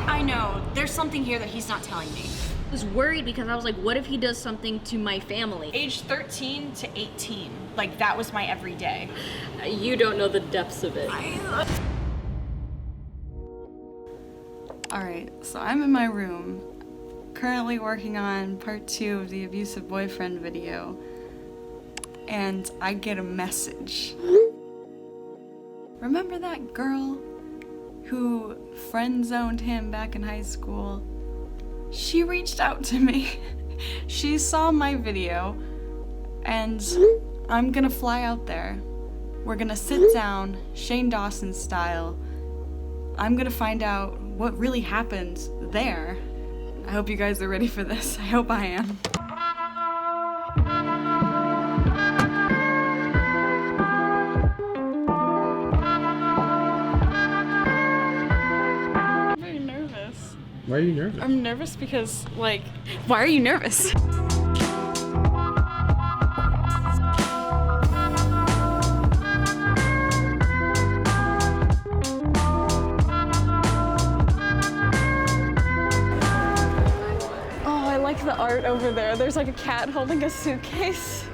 I know. There's something here that he's not telling me. I was worried because I was like, what if he does something to my family? Age 13 to 18. Like, that was my everyday. You don't know the depths of it. Alright, so I'm in my room, currently working on part 2 of the abusive boyfriend video, and I get a message. Remember that girl who friend-zoned him back in high school? She reached out to me. She saw my video, and I'm gonna fly out there. We're gonna sit down, Shane Dawson style. I'm gonna find out what really happened there. I hope you guys are ready for this. I hope I am. I'm very nervous. Why are you nervous? I'm nervous because, like, why are you nervous? The art over there. There's like a cat holding a suitcase.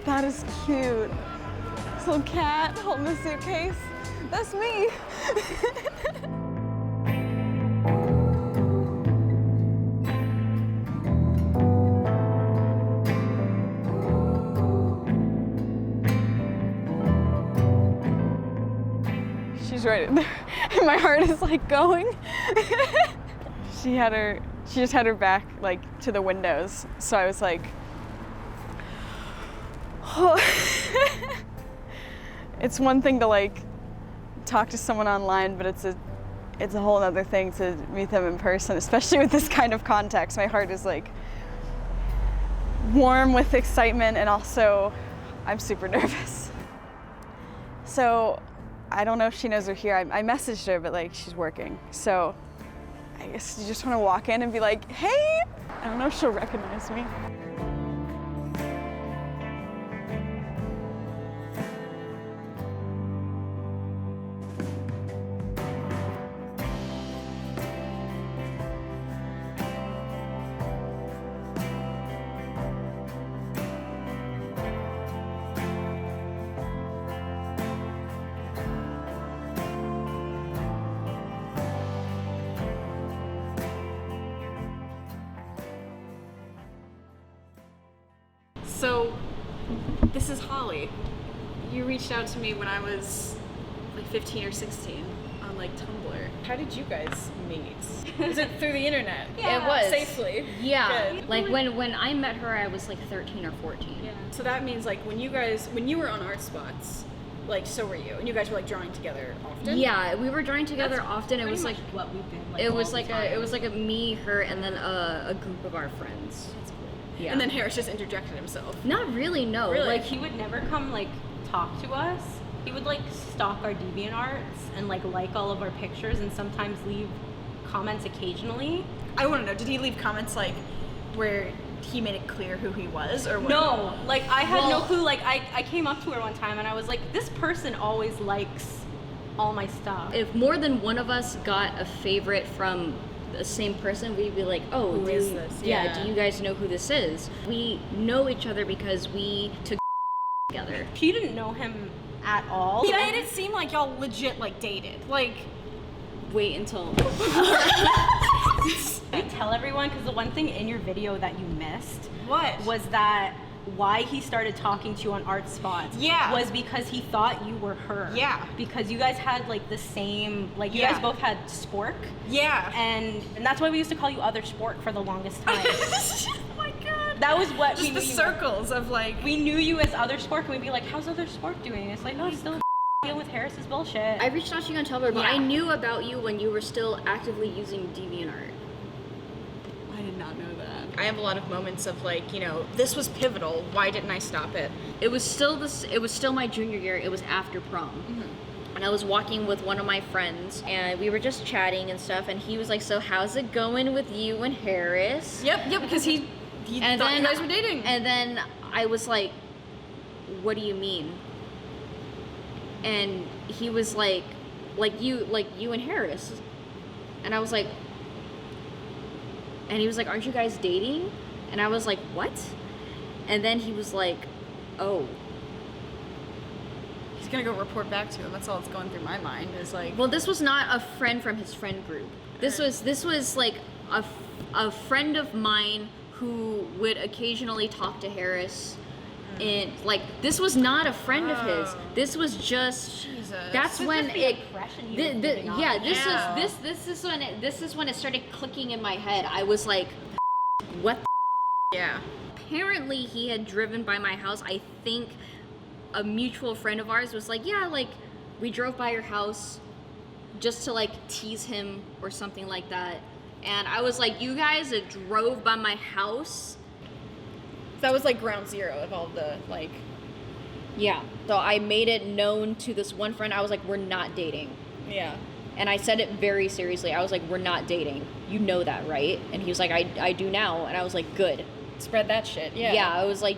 That is cute. This little cat holding a suitcase. That's me. She's right in there. And my heart is like going. She just had her back like to the windows, so I was like, oh. It's one thing to like talk to someone online, but it's a whole other thing to meet them in person, especially with this kind of context. My heart is like warm with excitement, and also I'm super nervous. So I don't know if she knows we're here. I messaged her, but like she's working, so I guess you just want to walk in and be like, hey! I don't know if she'll recognize me. So, this is Holly. You reached out to me when I was like 15 or 16 on like Tumblr. How did you guys meet? Was it through the internet? Yeah. It was. Safely? Yeah. Good. Like when I met her, I was like 13 or 14. Yeah. So that means like when you were on Art Spots, like so were you, and you guys were like drawing together often? Yeah, we were drawing together often. It was like what we've been like. it was like a me, her, and then a group of our friends. That's cool. Yeah. And then Harris just interjected himself. Not really, no. Really? Like He would never come like talk to us. He would like stalk our DeviantArts and like all of our pictures and sometimes leave comments occasionally. I want to know, did he leave comments like where he made it clear who he was, or what? No, like I had no clue. Like I came up to her one time and I was like, this person always likes all my stuff. if more than one of us got a favorite from the same person, we'd be like, oh, Who is this? Yeah, Yeah. do you guys know who this is? We know each other because we took together. She didn't know him at all. He made it seem like y'all legit like dated. Like, Wait until I tell everyone because the one thing in your video that you missed what? was that why he started talking to you on Art Spots was because he thought you were her. Yeah. Because you guys had like the same, like you Yeah. guys both had Spork. Yeah. And that's why we used to call you Other Spork for the longest time. Oh my god. That was what we Just knew the you circles of like, We knew you as Other Spork, and we'd be like, how's Other Spork doing? It's like, oh, he's still dealing with Harris's bullshit. I reached out to you on Tumblr, but Yeah. I knew about you when you were still actively using DeviantArt. I did not know that. I have a lot of moments of like, you know, this was pivotal. Why didn't I stop it? It was still my junior year. It was after prom. And I was walking with one of my friends, and we were just chatting and stuff, and he was like, so how's it going with you and Harris? Yep, because he And thought then you guys were dating. And then I was like, what do you mean? And he was like you and Harris. And I was like, and he was like, aren't you guys dating? And I was like, what? And then he was like, oh. He's gonna go report back to him. That's all that's going through my mind. Is like, Well, this was not a friend from his friend group. This was like a friend of mine who would occasionally talk to Harris. And like, this was not a friend of his. Oh. This was just. Jesus. That's This when is the it. impression he was giving off. Yeah, Yeah. this is when it started clicking in my head. I was like, what? yeah. Apparently, he had driven by my house. I think a mutual friend of ours was like, yeah, like we drove by your house just to like tease him or something like that. And I was like, you guys drove by my house? That was like ground zero of all the like. Yeah. So I made it known to this one friend. I was like, we're not dating. Yeah. And I said it very seriously. I was like, we're not dating. You know that, right? And he was like, I do now. And I was like, good. Spread that shit. Yeah. Yeah, I was like,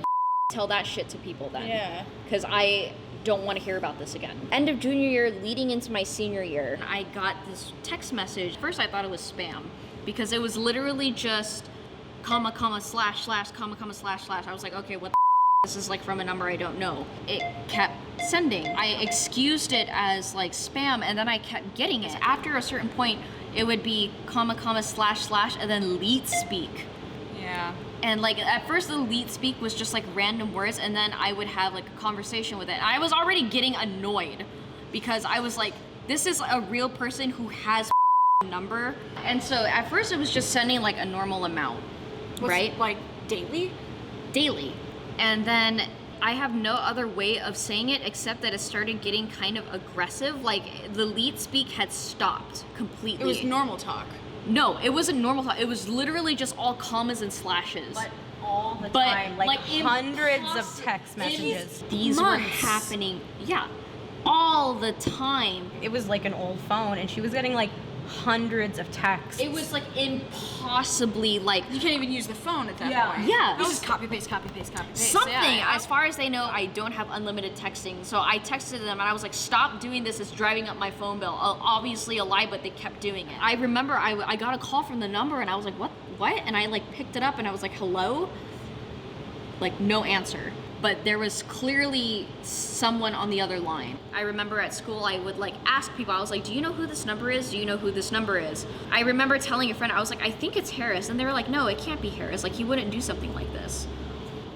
tell that shit to people then. Yeah. Because I don't want to hear about this again. End of junior year, leading into my senior year, I got this text message. First, I thought it was spam because it was literally just comma, comma, slash, slash, comma, comma, slash, slash. I was like, okay, what the this is like from a number I don't know. It kept sending. I excused it as like spam, and then I kept getting it. After a certain point, it would be comma, comma, slash, slash, and then leet speak. Yeah. And like at first the leet speak was just like random words, and then I would have like a conversation with it. I was already getting annoyed because I was like, this is a real person who has a number. And so at first it was just sending like a normal amount, right? Like daily. Daily. And then I have no other way of saying it except that it started getting kind of aggressive. Like the leet speak had stopped completely. It was normal talk. No, it wasn't normal talk. It was literally just all commas and slashes. But all the But, time, like hundreds of impossible- text messages. These were Months. happening, yeah, all the time. It was like an old phone, and she was getting like hundreds of texts. It was like impossibly like You can't even use the phone at that Yeah. point. Yeah. It was just copy paste, copy paste, copy paste. something. Yeah. As far as they know, I don't have unlimited texting. So I texted them and I was like, stop doing this. It's driving up my phone bill. Obviously a lie, but they kept doing it. I remember I got a call from the number and I was like, what? And I like picked it up and I was like, hello? Like no answer. But there was clearly someone on the other line. I remember at school I would like ask people, I was like, do you know who this number is? Do you know who this number is? I remember telling a friend, I was like, I think it's Harris. And they were like, no, it can't be Harris. Like he wouldn't do something like this.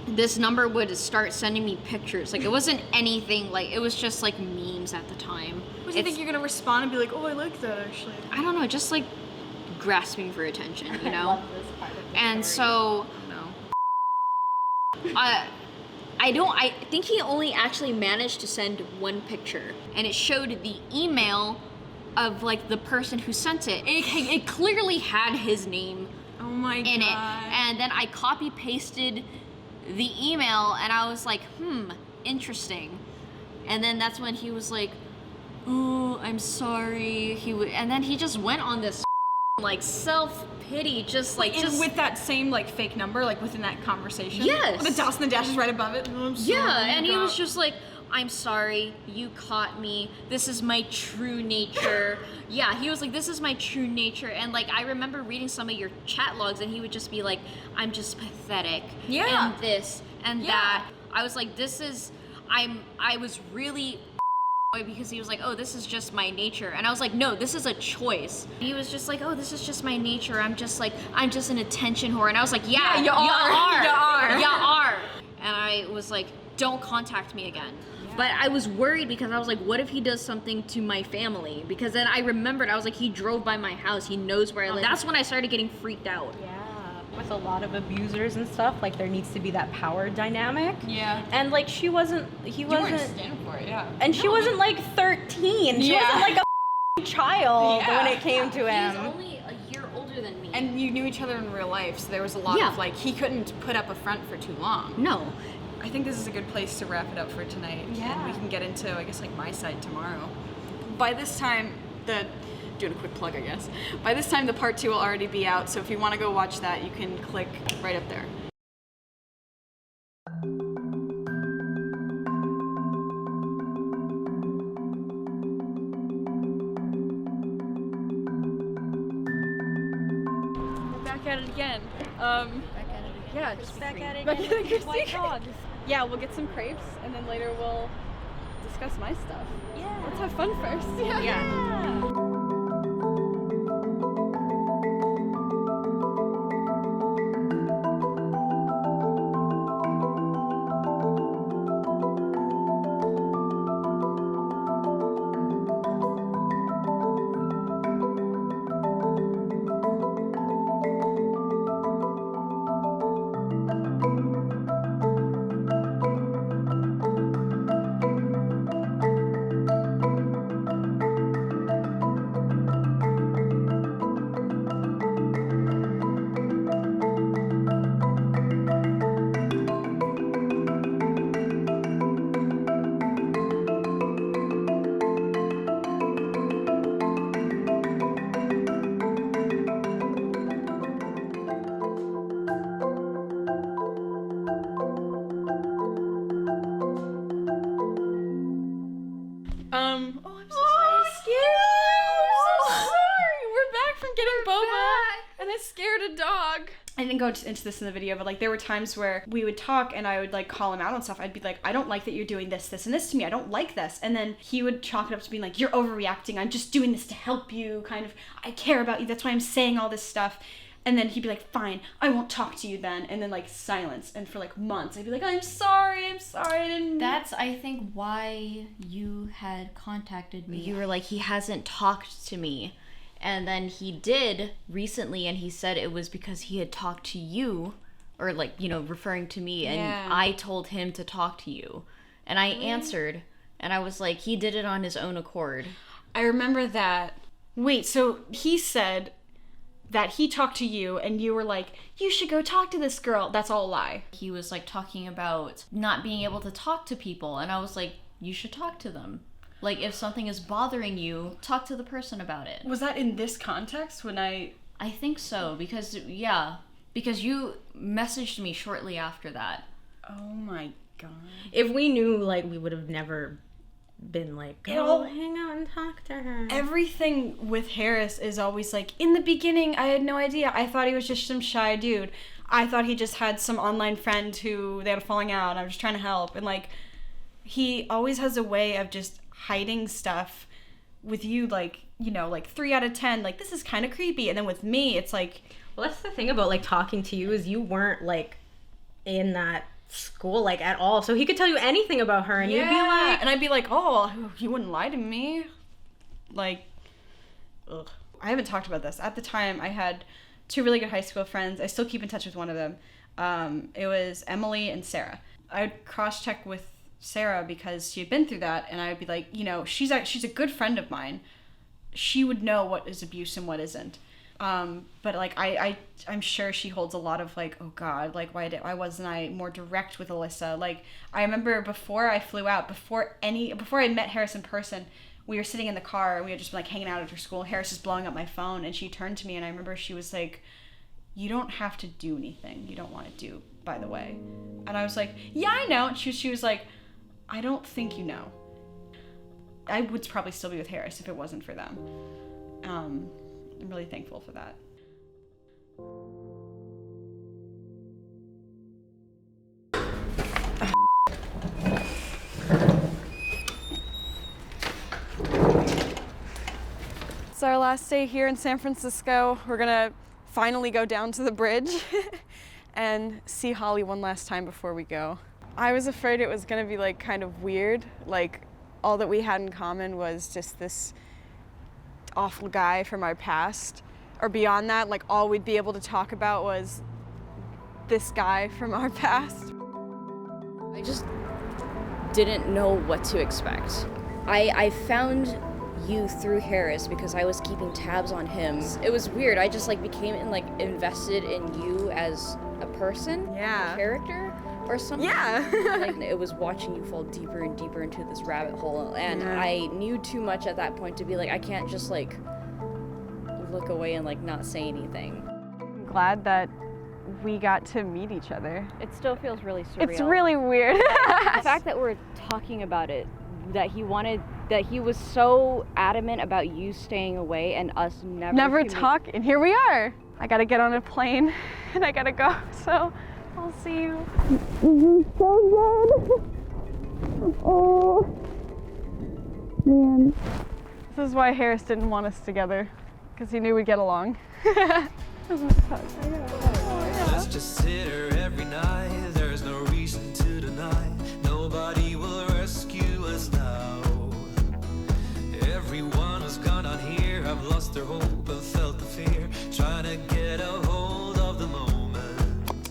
This number would start sending me pictures. Like it wasn't anything like, it was just like memes at the time. What do you think you're gonna respond and be like, oh, I like that actually? I don't know, just like grasping for attention, you I know? love this part of the And story. so No. I think he only actually managed to send one picture, and it showed the email of like the person who sent it. It clearly had his name Oh my in god. it, and then I copy pasted the email, and I was like, interesting. And then that's when he was like, oh, I'm sorry. And then he just went on this like self-pity, just with that same like fake number, like within that conversation. Yes. With the dots and the dashes right above it. Oh, I'm sorry yeah, and he was about- just like, I'm sorry, you caught me. This is my true nature. Yeah, he was like, this is my true nature. And like, I remember reading some of your chat logs, and he would just be like, I'm just pathetic. Yeah. And this and Yeah. that. I was like, I was really because he was like, oh, this is just my nature. And I was like, no, this is a choice. He was just like, oh, this is just my nature. I'm just an attention whore. And I was like, yeah, Yeah, you are. You are. You are. You are. And I was like, don't contact me again. But I was worried because I was like, what if he does something to my family? Because then I remembered, I was like, he drove by my house. He knows where I live. That's when I started getting freaked out. Yeah, with a lot of abusers and stuff, like there needs to be that power dynamic. Yeah. And like he You weren't wasn't, standing for it, yeah. and she wasn't like 13. She Yeah. wasn't like a child Yeah. when it came to He's him. only a year older than me. And you knew each other in real life, so there was a lot Yeah. of like, he couldn't put up a front for too long. no. I think this is a good place to wrap it up for tonight. Yeah. And we can get into, I guess, like my side tomorrow. By this time, doing a quick plug, I guess. By this time, the part 2 will already be out, so if you want to go watch that, you can click right up there. back at it again. Yeah, just Back at it back again at it with white Christine. dogs. Yeah, we'll get some crepes and then later we'll discuss my stuff. Yeah. Let's have fun first. Yeah. Yeah. Oh, I'm so sorry. I scared you. I'm so sorry. We're back from getting boba, and I scared a dog. I didn't go into this in the video, but like there were times where we would talk and I would like call him out on stuff. I'd be like, I don't like that you're doing this, this, and this to me. I don't like this. And then he would chalk it up to being like, you're overreacting. I'm just doing this to help you. Kind of, I care about you. That's why I'm saying all this stuff. And then he'd be like, fine, I won't talk to you then. And then like silence. And for like months, I'd be like, I'm sorry, I didn't. That's, I think, why you had contacted me. You were like, he hasn't talked to me. And then he did recently, and he said it was because he had talked to you, or like, you know, referring to me, and Yeah. I told him to talk to you. And I answered, and I was like, he did it on his own accord. I remember that. Wait, so he said that he talked to you and you were like, you should go talk to this girl. That's all a lie. He was like talking about not being able to talk to people, and I was like, you should talk to them. Like, if something is bothering you, talk to the person about it. Was that in this context when I think so, because you messaged me shortly after that. Oh my god. If we knew, like, we would have never been like, go hang out and talk to her. Everything with Harris is always like, in the beginning, I had no idea. I thought he was just some shy dude. I thought he just had some online friend who they had a falling out and I was just trying to help. And like, he always has a way of just hiding stuff with you, like, you know, like 3 out of 10, like, this is kind of creepy. And then with me, it's like, Well, that's the thing about like talking to you is you weren't like in that school like at all, so he could tell you anything about her, and you'd be like, and I'd be like, oh, you wouldn't lie to me, like, ugh. I haven't talked about this. At the time, I had 2 really good high school friends. I still keep in touch with one of them. It was Emily and Sarah. I would cross-check with Sarah because she had been through that, and I would be like, you know, she's a good friend of mine. She would know what is abuse and what isn't. But like I'm sure she holds a lot of like, oh god, like why wasn't I more direct with Alyssa? Like, I remember before I flew out, before I met Harris in person, we were sitting in the car and we had just been like hanging out at her school. Harris is blowing up my phone and she turned to me and I remember she was like, you don't have to do anything you don't want to do, by the way. And I was like, yeah, I know. And she was like, I don't think you know. I would probably still be with Harris if it wasn't for them. I'm really thankful for that. It's our last day here in San Francisco. We're gonna finally go down to the bridge and see Holly one last time before we go. I was afraid it was gonna be like kind of weird, like all that we had in common was just this awful guy from our past, or beyond that, like all we'd be able to talk about was this guy from our past. I just didn't know what to expect. I found you through Harris because I was keeping tabs on him. It was weird. I just like became invested in you as a person, Yeah. a character or something. Yeah. Like it was watching you fall deeper and deeper into this rabbit hole, and Yeah. I knew too much at that point to be like, I can't just like look away and like not say anything. I'm glad that we got to meet each other. It still feels really surreal. It's really weird. The fact that we're talking about it, that he was so adamant about you staying away and us never Never talk, and here we are. I gotta get on a plane and I gotta go, so I'll see you. This is so good. Oh, man. This is why Harris didn't want us together, because he knew we'd get along. This is fun. Let's just sit here every night. There's no reason to deny. Nobody will rescue us now. Everyone who's gone on here have lost their hope and felt the fear, trying to get a hold of the moment.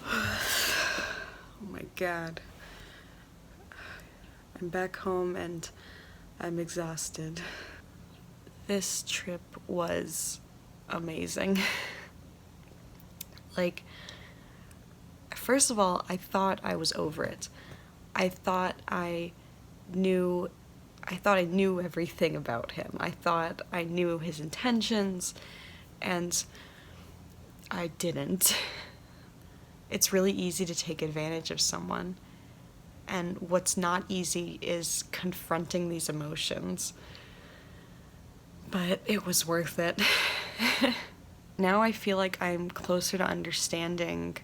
Oh my God. I'm back home and I'm exhausted. This trip was amazing. Like, first of all, I thought I was over it. I thought I knew everything about him. I thought I knew his intentions, and I didn't. It's really easy to take advantage of someone, and what's not easy is confronting these emotions. But it was worth it. Now I feel like I'm closer to understanding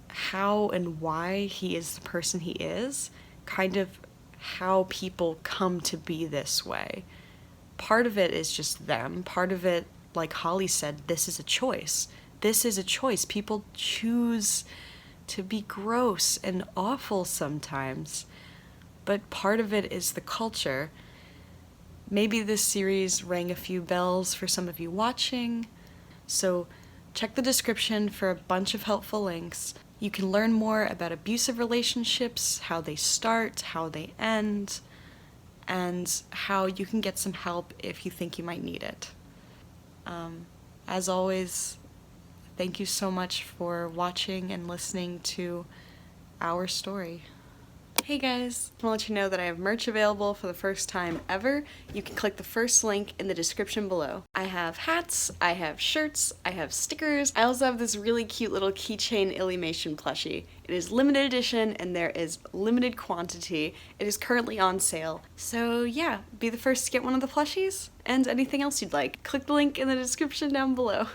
how and why he is the person he is, kind of how people come to be this way. Part of it is just them. Part of it, like Holly said, this is a choice. This is a choice. People choose to be gross and awful sometimes. But part of it is the culture. Maybe this series rang a few bells for some of you watching, so check the description for a bunch of helpful links. You can learn more about abusive relationships, how they start, how they end, and how you can get some help if you think you might need it. As always, thank you so much for watching and listening to our story. Hey guys, I want to let you know that I have merch available for the first time ever. You can click the first link in the description below. I have hats, I have shirts, I have stickers. I also have this really cute little keychain Illymation plushie. It is limited edition and there is limited quantity. It is currently on sale. So yeah, be the first to get one of the plushies and anything else you'd like. Click the link in the description down below.